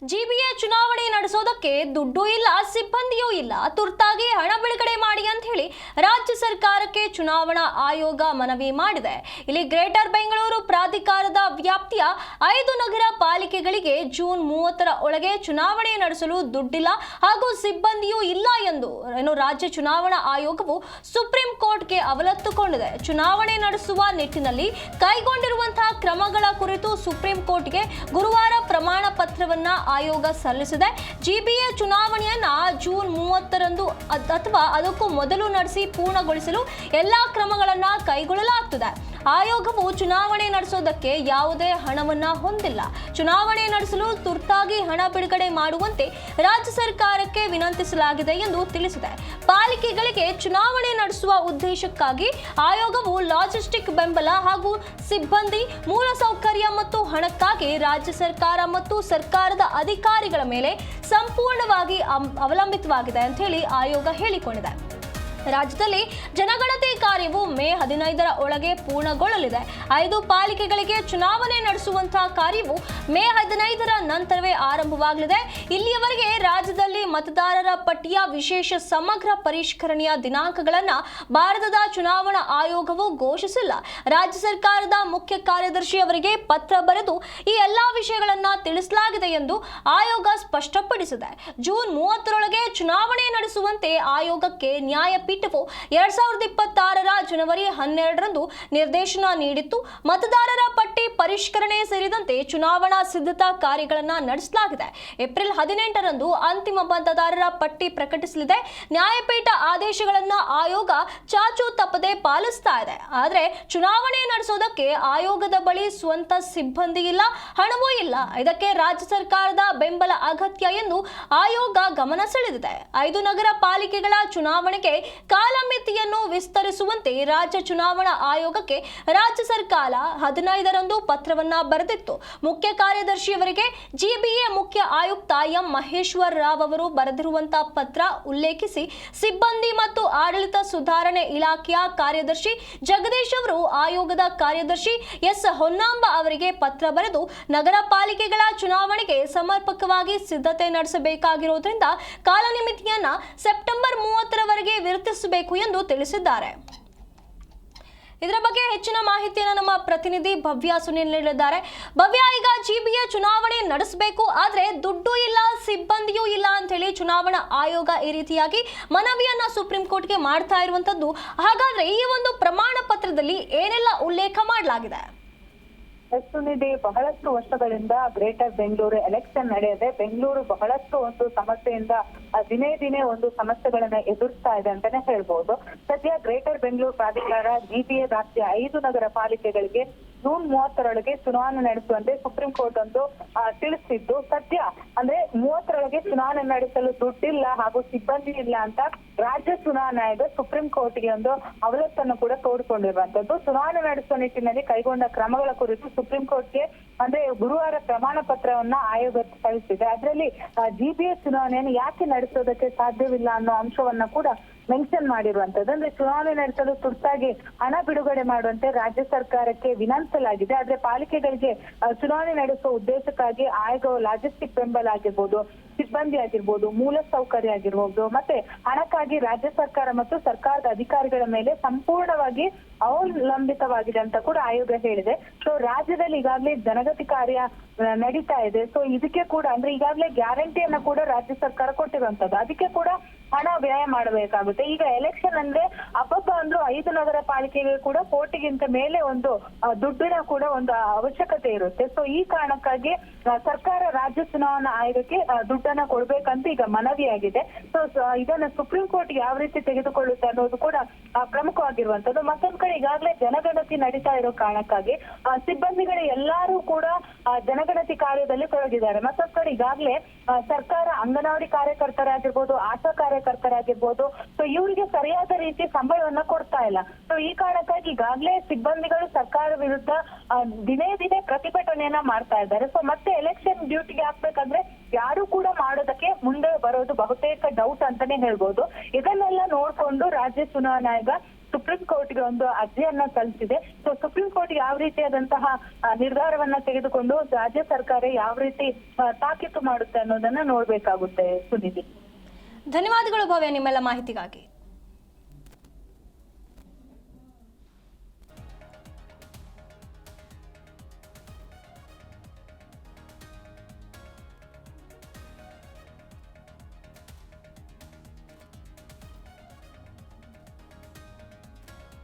GBA ಚುನಾವಣೆ ನಡೆಸೋದಕ್ಕೆ ದುಡ್ಡು ಇಲ್ಲ, ಸಿಬ್ಬಂದಿಯೂ ಇಲ್ಲ, ತುರ್ತಾಗಿ ಹಣ ಬಿಡುಗಡೆ ಮಾಡಿ ಅಂತ ಹೇಳಿ ರಾಜ್ಯ ಸರ್ಕಾರಕ್ಕೆ ಚುನಾವಣಾ ಆಯೋಗ ಮನವಿ ಮಾಡಿದೆ. ಇಲ್ಲಿ ಗ್ರೇಟರ್ ಬೆಂಗಳೂರು ಪ್ರಾಧಿಕಾರದ ವ್ಯಾಪ್ತಿಯ 5 ನಗರ ಪಾಲಿಕೆಗಳಿಗೆ ಜೂನ್ 30ರ ಒಳಗೆ ಚುನಾವಣೆ ನಡೆಸಲು ದುಡ್ಡಿಲ್ಲ ಹಾಗೂ ಸಿಬ್ಬಂದಿಯೂ ಇಲ್ಲ ಎಂದು ರಾಜ್ಯ ಚುನಾವಣಾ ಆಯೋಗವು ಸುಪ್ರೀಂ ಕೋರ್ಟ್ಗೆ ಅವಲತ್ತುಕೊಂಡಿದೆ. ಚುನಾವಣೆ ನಡೆಸುವ ನಿಟ್ಟಿನಲ್ಲಿ ಕೈಗೊಂಡಿರುವಂತಹ ಕ್ರಮಗಳ ಕುರಿತು ಸುಪ್ರೀಂ ಕೋರ್ಟ್ಗೆ ಗುರುವಾರ ಪ್ರಮಾಣ ಪತ್ರವನ್ನ ಆಯೋಗ ಸಲ್ಲಿಸಿದೆ. ಜಿಬಿಎ ಚುನಾವಣೆಯನ್ನ ಜೂನ್ 30ರಂದು ಅಥವಾ ಅದಕ್ಕೂ ಮೊದಲು ನಡೆಸಿ ಪೂರ್ಣಗೊಳಿಸಲು ಎಲ್ಲಾ ಕ್ರಮಗಳನ್ನ ಕೈಗೊಳ್ಳಲಾಗುತ್ತದೆ. ಆಯೋಗವು ಚುನಾವಣೆ ನಡೆಸೋದಕ್ಕೆ ಯಾವುದೇ ಹಣವನ್ನ ಹೊಂದಿಲ್ಲ. ಚುನಾವಣೆ ನಡೆಸಲು ತುರ್ತಾಗಿ ಹಣ ಬಿಡುಗಡೆ ಮಾಡುವಂತೆ ರಾಜ್ಯ ಸರ್ಕಾರಕ್ಕೆ ವಿನಂತಿಸಲಾಗಿದೆ ಎಂದು ತಿಳಿಸಿದೆ. ಪಾಲಿಕೆಗಳಿಗೆ ಚುನಾವಣೆ ನಡೆಸುವ ಉದ್ದೇಶಕ್ಕಾಗಿ ಆಯೋಗವು ಲಾಜಿಸ್ಟಿಕ್ ಬೆಂಬಲ ಹಾಗೂ ಸಿಬ್ಬಂದಿ ಮೂಲಸೌಕರ್ಯ ಮತ್ತು ಹಣಕ್ಕಾಗಿ ರಾಜ್ಯ ಸರ್ಕಾರ ಮತ್ತು ಸರ್ಕಾರದ ಅಧಿಕಾರಿಗಳ ಮೇಲೆ ಸಂಪೂರ್ಣವಾಗಿ ಅವಲಂಬಿತವಾಗಿದೆ ಅಂತ ಹೇಳಿ ಆಯೋಗ ಹೇಳಿಕೊಂಡಿದೆ. ರಾಜ್ಯದಲ್ಲಿ ಜನಗಣತಿ ಕಾರ್ಯವು ಮೇ 15ರ ಒಳಗೆ ಪೂರ್ಣಗೊಳ್ಳಲಿದೆ. 5 ಪಾಲಿಕೆಗಳಿಗೆ ಚುನಾವಣೆ ನಡೆಸುವಂತಹ ಕಾರ್ಯವು ಮೇ 15ರ ನಂತರವೇ ಆರಂಭವಾಗಲಿದೆ. ಇಲ್ಲಿಯವರೆಗೆ ರಾಜ್ಯದಲ್ಲಿ ಮತದಾರರ ಪಟ್ಟಿಯ ವಿಶೇಷ ಸಮಗ್ರ ಪರಿಷ್ಕರಣೆಯ ದಿನಾಂಕಗಳನ್ನು ಭಾರತದ ಚುನಾವಣಾ ಆಯೋಗವು ಘೋಷಿಸಿಲ್ಲ. ರಾಜ್ಯ ಸರ್ಕಾರದ ಮುಖ್ಯ ಕಾರ್ಯದರ್ಶಿ ಅವರಿಗೆ ಪತ್ರ ಬರೆದು ಈ ಎಲ್ಲಾ ವಿಷಯಗಳನ್ನು ತಿಳಿಸಲಾಗಿದೆ ಎಂದು ಆಯೋಗ ಸ್ಪಷ್ಟಪಡಿಸಿದೆ. ಜೂನ್ 30ರೊಳಗೆ ಚುನಾವಣೆ ನಡೆಸುವಂತೆ ಆಯೋಗಕ್ಕೆ ನ್ಯಾಯಪೀಠವು 2026ರ ಜನವರಿ 12ರಂದು ನಿರ್ದೇಶನ ನೀಡಿತ್ತು. ಮತದಾರರ ಪಟ್ಟಿ ಪರಿಷ್ಕರಣೆ ಸೇರಿದಂತೆ ಚುನಾವಣಾ ಸಿದ್ಧತಾ ಕಾರ್ಯಗಳನ್ನು ನಡೆಸಲಾಗಿದೆ. ಏಪ್ರಿಲ್ 18ರಂದು ಅಂತಿಮ ಮತದಾರರ ಪಟ್ಟಿ ಪ್ರಕಟಿಸಲಿದೆ. ನ್ಯಾಯಪೀಠ ಆದೇಶಗಳನ್ನು ಆಯೋಗ ಚಾಚು ತಪ್ಪದೆ ಪಾಲಿಸ್ತಾ ಇದೆ. ಆದರೆ ಚುನಾವಣೆ ನಡೆಸೋದಕ್ಕೆ ಆಯೋಗದ ಬಳಿ ಸ್ವಂತ ಸಿಬ್ಬಂದಿ ಇಲ್ಲ, ಹಣವೂ ಇಲ್ಲ. ಇದಕ್ಕೆ ರಾಜ್ಯ ಸರ್ಕಾರದ ಬೆಂಬಲ ಅಗತ್ಯ ಎಂದು ಆಯೋಗ ಗಮನ ಸೆಳೆದಿದೆ. 5 ನಗರ ಪಾಲಿಕೆಗಳ ಚುನಾವಣೆಗೆ ಕಾಲಮಿತಿಯನ್ನು ವಿಸ್ತರಿಸುವಂತೆ ರಾಜ್ಯ ಚುನಾವಣಾ ಆಯೋಗಕ್ಕೆ ರಾಜ್ಯ ಸರ್ಕಾರ 15ರಂದು ಪತ್ರವನ್ನ ಬರೆದಿತ್ತು. ಮುಖ್ಯ ಕಾರ್ಯದರ್ಶಿಯವರಿಗೆ ಜಿಬಿಎ ಮುಖ್ಯ ಆಯುಕ್ತ ಎಂ ಮಹೇಶ್ವರ್ ರಾವ್ ಅವರು ಬರೆದಿರುವಂತಹ ಪತ್ರ ಉಲ್ಲೇಖಿಸಿ ಸಿಬ್ಬಂದಿ ಮತ್ತು ಆಡಳಿತ ಸುಧಾರಣೆ ಇಲಾಖೆಯ ಕಾರ್ಯದರ್ಶಿ ಜಗದೀಶ್ ಅವರು ಆಯೋಗದ ಕಾರ್ಯದರ್ಶಿ ಎಸ್ ಹೊನ್ನಾಂಬ ಅವರಿಗೆ ಪತ್ರ ಬರೆದು ನಗರ ಪಾಲಿಕೆಗಳ ಚುನಾವಣೆಗೆ ಸಮರ್ಪಕವಾಗಿ ಸಿದ್ಧತೆ ನಡೆಸಬೇಕಾಗಿರುವುದರಿಂದ ಕಾಲಮಿತಿಯನ್ನ ಸೆಪ್ಟೆಂಬರ್ 30ರವರೆಗೆ ವಿಸ್ತರಿಸಬೇಕು ಎಂದು ತಿಳಿಸಿದ್ದಾರೆ. ಇದರ ಬಗ್ಗೆ ಹೆಚ್ಚಿನ ಮಾಹಿತಿಯನ್ನು ನಮ್ಮ ಪ್ರತಿನಿಧಿ ಭವ್ಯ ಸುನಿಲ್ ನೀಡಿದ್ದಾರೆ. ಭವ್ಯ, ಈಗ ಜಿಬಿಎ ಚುನಾವಣೆ ನಡೆಸಬೇಕು, ಆದ್ರೆ ದುಡ್ಡು ಇಲ್ಲ, ಸಿಬ್ಬಂದಿಯೂ ಇಲ್ಲ ಅಂತ ಹೇಳಿ ಚುನಾವಣಾ ಆಯೋಗ ಈ ರೀತಿಯಾಗಿ ಮನವಿಯನ್ನ ಸುಪ್ರೀಂ ಕೋರ್ಟ್ಗೆ ಮಾಡ್ತಾ ಇರುವಂತದ್ದು. ಹಾಗಾದ್ರೆ ಈ ಒಂದು ಪ್ರಮಾಣ ಪತ್ರದಲ್ಲಿ ಏನೆಲ್ಲ ಉಲ್ಲೇಖ ಮಾಡಲಾಗಿದೆ? ಸುನಿಧಿ, ಬಹಳಷ್ಟು ವರ್ಷಗಳಿಂದ ಗ್ರೇಟರ್ ಬೆಂಗಳೂರು ಎಲೆಕ್ಷನ್ ನಡೆಯದೆ ಬೆಂಗಳೂರು ಬಹಳಷ್ಟು ಒಂದು ಸಮಸ್ಯೆಯಿಂದ ದಿನೇ ದಿನೇ ಒಂದು ಸಮಸ್ಯೆಗಳನ್ನ ಎದುರಿಸ್ತಾ ಇದೆ ಅಂತಾನೆ ಹೇಳ್ಬಹುದು. ಸದ್ಯ ಗ್ರೇಟರ್ ಬೆಂಗಳೂರು ಪ್ರಾಧಿಕಾರ ಜಿಬಿಎ ವ್ಯಾಪ್ತಿಯ 5 ನಗರ ಪಾಲಿಕೆಗಳಿಗೆ ಜೂನ್ 30ರೊಳಗೆ ಚುನಾವಣೆ ನಡೆಸುವಂತೆ ಸುಪ್ರೀಂ ಕೋರ್ಟ್ ಒಂದು ತಿಳಿಸಿದ್ದು, ಸದ್ಯ ಅಂದ್ರೆ 30ರೊಳಗೆ ಚುನಾವಣೆ ನಡೆಸಲು ದುಡ್ಡಿಲ್ಲ ಹಾಗೂ ಸಿಬ್ಬಂದಿ ಇಲ್ಲ ಅಂತ ರಾಜ್ಯ ಚುನಾವಣಾ ಆಯೋಗ ಸುಪ್ರೀಂ ಕೋರ್ಟ್ಗೆ ಒಂದು ಅವಲತ್ತನ್ನು ಕೂಡ ತೋಡಿಕೊಂಡಿರುವಂತದ್ದು. ಚುನಾವಣೆ ನಡೆಸುವ ನಿಟ್ಟಿನಲ್ಲಿ ಕೈಗೊಂಡ ಕ್ರಮಗಳ ಕುರಿತು ಸುಪ್ರೀಂ ಕೋರ್ಟ್ಗೆ ಅಂದ್ರೆ ಗುರುವಾರ ಪ್ರಮಾಣ ಪತ್ರವನ್ನ ಆಯೋಗ ಸಲ್ಲಿಸಿದೆ. ಅದರಲ್ಲಿ ಜಿಬಿಎ ಚುನಾವಣೆಯನ್ನು ಯಾಕೆ ನಡೆಸೋದಕ್ಕೆ ಸಾಧ್ಯವಿಲ್ಲ ಅನ್ನೋ ಅಂಶವನ್ನ ಕೂಡ ಮೆನ್ಷನ್ ಮಾಡಿರುವಂತದ್ದು. ಅಂದ್ರೆ ಚುನಾವಣೆ ನಡೆಸಲು ತುರ್ತಾಗಿ ಹಣ ಬಿಡುಗಡೆ ಮಾಡುವಂತೆ ರಾಜ್ಯ ಸರ್ಕಾರಕ್ಕೆ ವಿನಂತಿಸಲಾಗಿದೆ. ಆದ್ರೆ ಪಾಲಿಕೆಗಳಿಗೆ ಚುನಾವಣೆ ನಡೆಸುವ ಉದ್ದೇಶಕ್ಕಾಗಿ ಆಯೋಗವು ಲಾಜಿಸ್ಟಿಕ್ ಬೆಂಬಲ ಆಗಿರ್ಬೋದು, ಸಿಬ್ಬಂದಿ ಆಗಿರ್ಬೋದು, ಮೂಲ ಸೌಕರ್ಯ ಆಗಿರ್ಬೋದು, ಮತ್ತೆ ಹಣಕ್ಕಾಗಿ ರಾಜ್ಯ ಸರ್ಕಾರ ಮತ್ತು ಸರ್ಕಾರದ ಅಧಿಕಾರಿಗಳ ಮೇಲೆ ಸಂಪೂರ್ಣವಾಗಿ ಅವಲಂಬಿತವಾಗಿದೆ ಅಂತ ಕೂಡ ಆಯೋಗ ಹೇಳಿದೆ. ಸೊ ರಾಜ್ಯದಲ್ಲಿ ಈಗಾಗಲೇ ಜನಗಣತಿ ಕಾರ್ಯ ನಡೀತಾ ಇದೆ. ಸೊ ಇದಕ್ಕೆ ಕೂಡ ಅಂದ್ರೆ ಈಗಾಗಲೇ ಗ್ಯಾರಂಟಿಯನ್ನ ಕೂಡ ರಾಜ್ಯ ಸರ್ಕಾರ ಕೊಟ್ಟಿರುವಂತದ್ದು. ಅದಕ್ಕೆ ಕೂಡ ಹಣ ವ್ಯಯ ಮಾಡಬೇಕಾಗುತ್ತೆ. ಈಗ ಎಲೆಕ್ಷನ್ ಅಂದ್ರೆ ಹಬ್ಬ ಅಂದ್ರೂ 5 ನಗರ ಪಾಲಿಕೆಗೆ ಕೂಡ ಕೋಟಿಗಿಂತ ಮೇಲೆ ಒಂದು ದುಡ್ಡಿನ ಕೂಡ ಒಂದು ಅವಶ್ಯಕತೆ ಇರುತ್ತೆ. ಸೊ ಈ ಕಾರಣಕ್ಕಾಗಿ ಸರ್ಕಾರ ರಾಜ್ಯ ಚುನಾವಣಾ ಆಯೋಗಕ್ಕೆ ದುಡ್ಡನ್ನ ಕೊಡ್ಬೇಕಂತ ಈಗ ಮನವಿಯಾಗಿದೆ. ಸೊ ಇದನ್ನ ಸುಪ್ರೀಂ ಕೋರ್ಟ್ ಯಾವ ರೀತಿ ತೆಗೆದುಕೊಳ್ಳುತ್ತೆ ಅನ್ನೋದು ಕೂಡ ಪ್ರಮುಖವಾಗಿರುವಂತದ್ದು. ಮತ್ತೊಂದ್ ಕಡೆ ಈಗಾಗಲೇ ಜನಗಣತಿ ನಡೀತಾ ಇರೋ ಕಾರಣಕ್ಕಾಗಿ ಸಿಬ್ಬಂದಿಗಳು ಎಲ್ಲಾರು ಕೂಡ ಜನಗಣತಿ ಕಾರ್ಯದಲ್ಲಿ ತೊಡಗಿದ್ದಾರೆ. ಮತ್ತೊಂದ್ ಕಡೆ ಈಗಾಗಲೇ ಸರ್ಕಾರ ಅಂಗನವಾಡಿ ಕಾರ್ಯಕರ್ತರಾಗಿರ್ಬೋದು, ಆಶಾ ಕಾರ್ಯಕರ್ತರಾಗಿರ್ಬೋದು, ಸೊ ಇವರಿಗೆ ಸರಿಯಾದ ರೀತಿ ಸಂಬಳವನ್ನ ಕೊಡ್ತಾ ಇಲ್ಲ. ಸೊ ಈ ಕಾರಣಕ್ಕಾಗಿ ಈಗಾಗಲೇ ಸಿಬ್ಬಂದಿಗಳು ಸರ್ಕಾರ ವಿರುದ್ಧ ದಿನೇ ದಿನೇ ಪ್ರತಿಭಟನೆಯನ್ನ ಮಾಡ್ತಾ ಇದ್ದಾರೆ. ಸೊ ಮತ್ತೆ ಎಲೆಕ್ಷನ್ ಡ್ಯೂಟಿಗೆ ಹಾಕ್ಬೇಕಂದ್ರೆ ಯಾರು ಕೂಡ ಮಾಡೋದಕ್ಕೆ ಮುಂದೆ ಬರೋದು ಬಹುತೇಕ ಡೌಟ್ ಅಂತಾನೆ ಹೇಳ್ಬೋದು. ಇದನ್ನೆಲ್ಲ ನೋಡ್ಕೊಂಡು ರಾಜ್ಯ ಚುನಾವಣಾ ಆಯೋಗ ಸುಪ್ರೀಂ ಕೋರ್ಟ್ಗೆ ಒಂದು ಅರ್ಜಿಯನ್ನ ಸಲ್ಲಿಸಿದೆ. ಸೊ ಸುಪ್ರೀಂ ಕೋರ್ಟ್ ಯಾವ ರೀತಿಯಾದಂತಹ ನಿರ್ಧಾರವನ್ನ ತೆಗೆದುಕೊಂಡು ರಾಜ್ಯ ಸರ್ಕಾರ ಯಾವ ರೀತಿ ತಾಕೀತು ಮಾಡುತ್ತೆ ಅನ್ನೋದನ್ನ ನೋಡ್ಬೇಕಾಗುತ್ತೆ ಸುನಿಧಿ. ಧನ್ಯವಾದಗಳು ಭವ್ಯ ನಿಮ್ಮೆಲ್ಲ ಮಾಹಿತಿಗಾಗಿ.